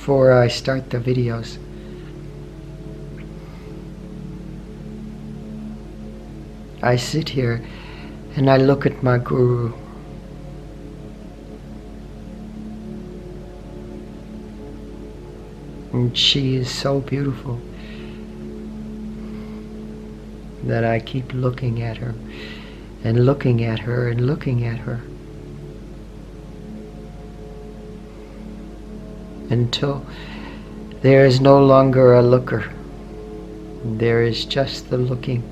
before I start the videos. I sit here and I look at my Guru. And she is so beautiful that I keep looking at her and looking at her and looking at her until there is no longer a looker. There is just the looking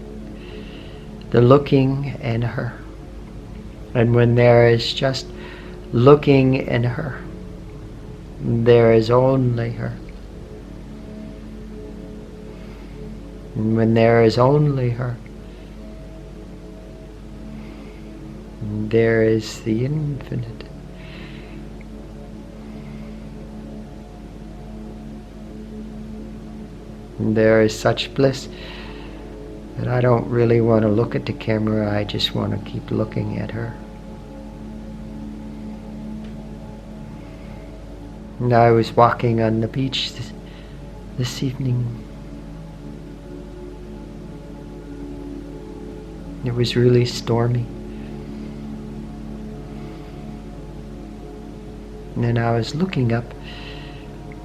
in her. And when there is just looking in her, there is only her. And when there is only her, there is the infinite. And there is such bliss that I don't really want to look at the camera, I just want to keep looking at her. And I was walking on the beach this evening. It was really stormy. And then I was looking up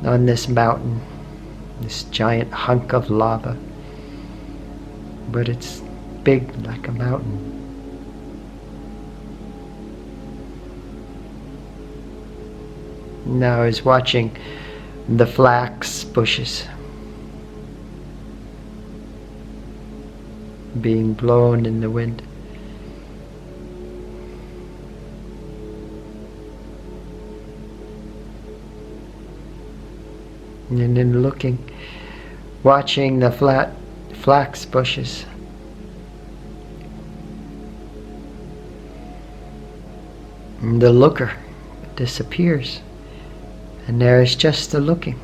on this mountain, this giant hunk of lava, but it's big like a mountain. And I was watching the flax bushes being blown in the wind. And then watching the flax bushes, and the looker disappears, and there is just the looking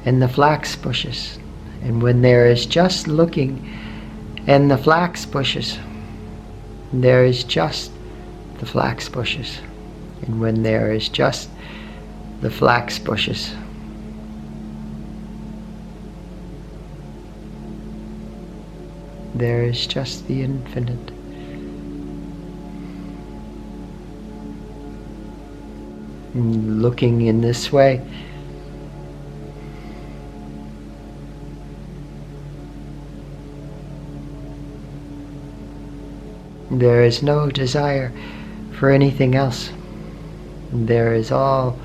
and the flax bushes. And when there is just looking and the flax bushes, there is just the flax bushes. And when there is just the flax bushes, there is just the infinite. And looking in this way, there is no desire for anything else. There is all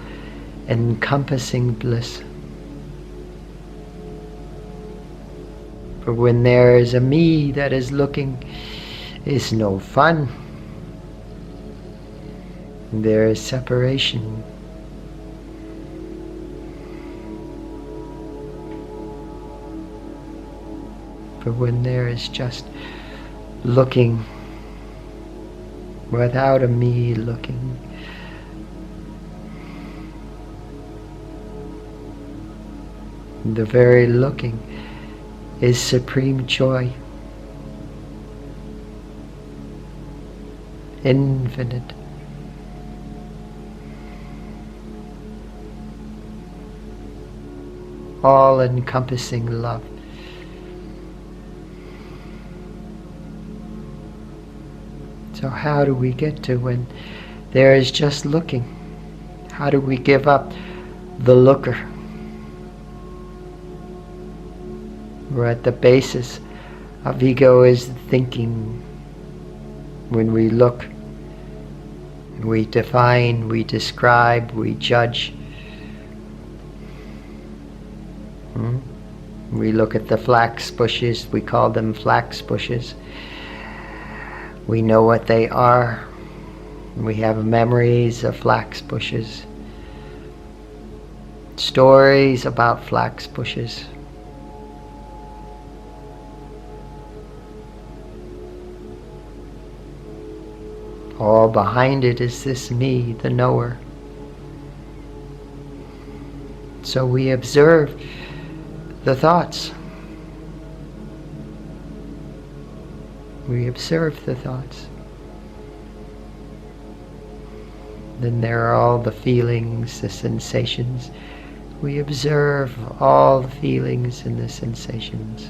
encompassing bliss. For when there is a me that is looking, is no fun. There is separation. For when there is just looking, without a me looking, the very looking is supreme joy, infinite. All-encompassing love. So how do we get to when there is just looking? How do we give up the looker? We're at the basis of ego is thinking. When we look, we define, we describe, we judge. We look at the flax bushes, we call them flax bushes. We know what they are. We have memories of flax bushes, stories about flax bushes. All behind it is this me, the knower. So we observe the thoughts. We observe the thoughts. Then there are all the feelings, the sensations. We observe all the feelings and the sensations.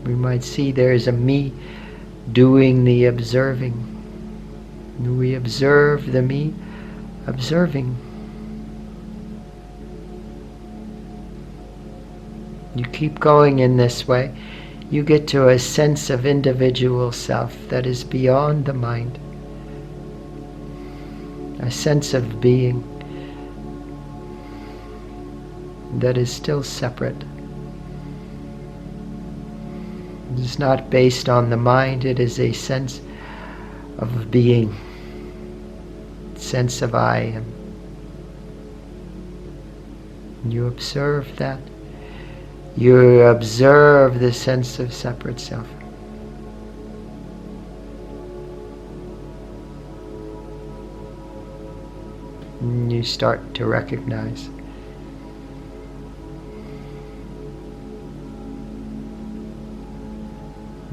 We might see there is a me doing the observing. We observe the me observing. You keep going in this way, you get to a sense of individual self that is beyond the mind. A sense of being that is still separate. It is not based on the mind, it is a sense of being, sense of I am. You observe that. You observe the sense of separate self. And you start to recognize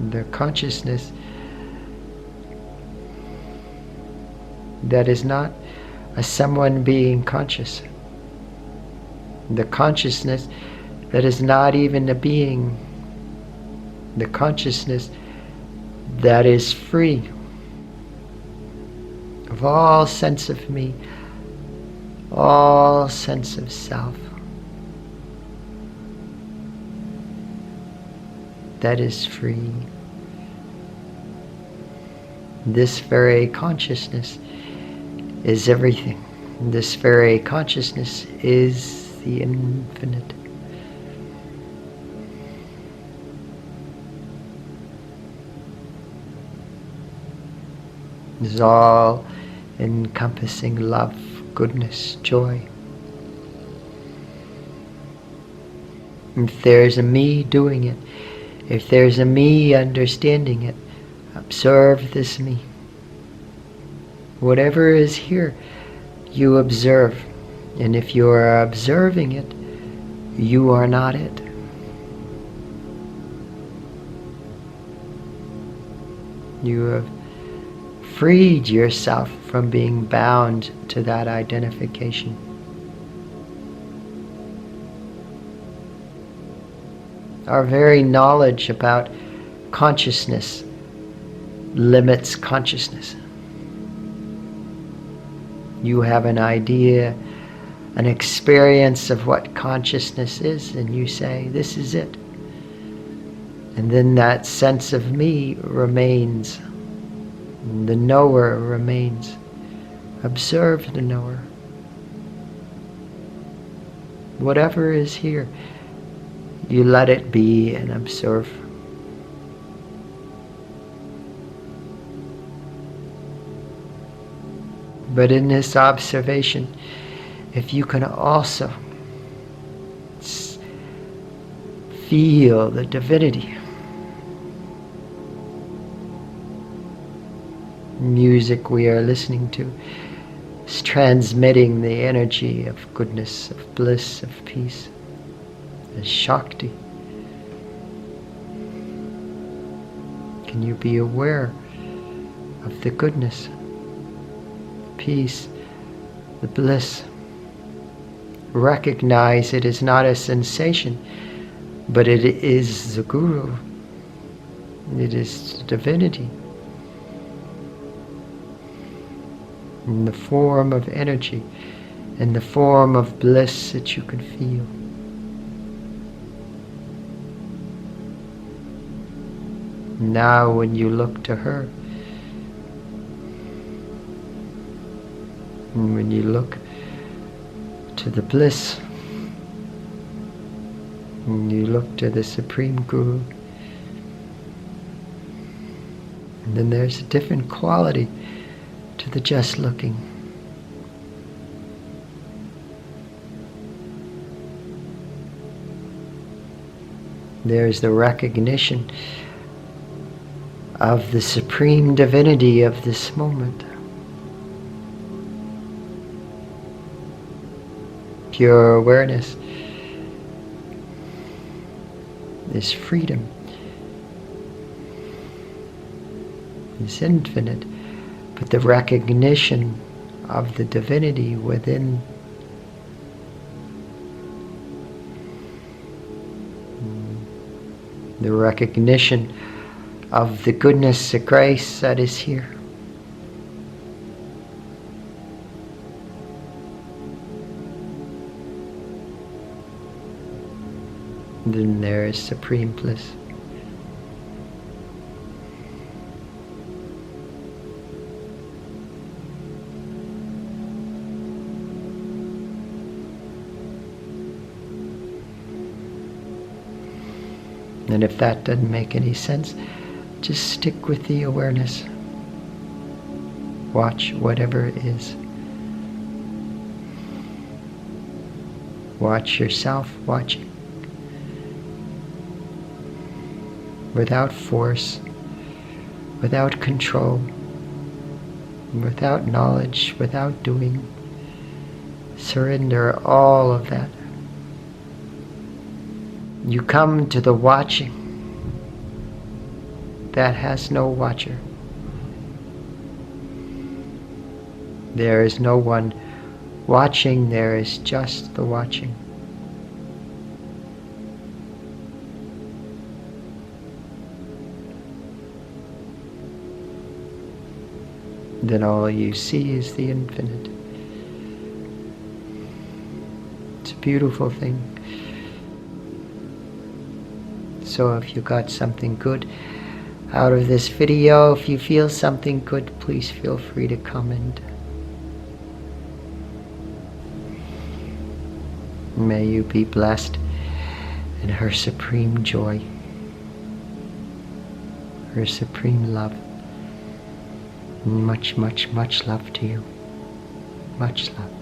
the consciousness that is not a someone being conscious. The consciousness that is not even a being. The consciousness that is free of all sense of me, all sense of self. That is free. This very consciousness is everything. This very consciousness is the infinite. It is all encompassing love, goodness, joy. If there's a me doing it, if there's a me understanding it, observe this me. Whatever is here, you observe. And if you are observing it, you are not it. You have freed yourself from being bound to that identification. Our very knowledge about consciousness limits consciousness. You have an idea, an experience of what consciousness is, and you say, this is it. And then that sense of me remains. The knower remains. Observe the knower. Whatever is here, you let it be and observe. But in this observation, if you can also feel the divinity, music we are listening to is transmitting the energy of goodness, of bliss, of peace, as Shakti. Can you be aware of the goodness, the peace, the bliss? Recognize it is not a sensation, but it is the Guru. It is the divinity in the form of energy, in the form of bliss that you can feel. Now when you look to her, and when you look to the bliss, and you look to the Supreme Guru, and then there's a different quality to the just looking. There's the recognition of the supreme divinity of this moment. Pure awareness is freedom. is infinite, but the recognition of the divinity within the recognition of the goodness, the grace that is here. Then there is supreme bliss. And if that doesn't make any sense, just stick with the awareness. Watch whatever it is. Watch yourself watching. Without force, without control, without knowledge, without doing. Surrender all of that. You come to the watching that has no watcher. There is no one watching, there is just the watching. Then all you see is the infinite. It's a beautiful thing. So if you got something good out of this video, if you feel something good, please feel free to comment. May you be blessed in her supreme joy, her supreme love. Much, much, much love to you. Much love.